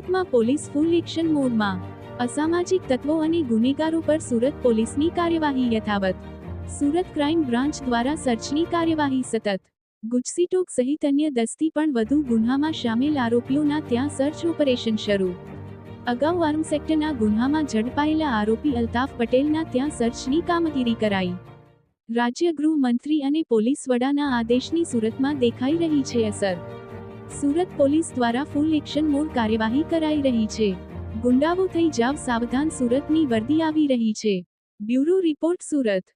સુરતમાં પોલીસ ફૂલ એક્શન મોડમાં, અસામાજિક તત્વો અને ગુનેગારો પર સુરત પોલીસની કાર્યવાહી યથાવત। સુરત ક્રાઇમ બ્રાન્ચ દ્વારા સર્ચની કાર્યવાહી સતત। ગુજસીટોક સહિત અન્ય 10થી પણ વધુ ગુન્હામાં સામેલ આરોપીઓના ત્યાં સર્ચ ઓપરેશન શરૂ। અગાઉ આર્મ્સ એક્ટના ગુન્હામાં ઝડપાયેલા આરોપી અલ્તાફ પટેલના ત્યાં સર્ચની કામગીરી કરાઈ। રાજ્ય ગૃહ મંત્રી અને પોલીસ વડાના આદેશની સુરતમાં દેખાઈ રહી છે અસર। સુરત પોલીસ દ્વારા ફૂલ એક્શન મોડ કાર્યવાહી કરાઈ રહી છે। ગુંડાઓ થઈ જાવ સાવધાન, સુરતની વર્દી આવી રહી છે। Bureau report, Surat.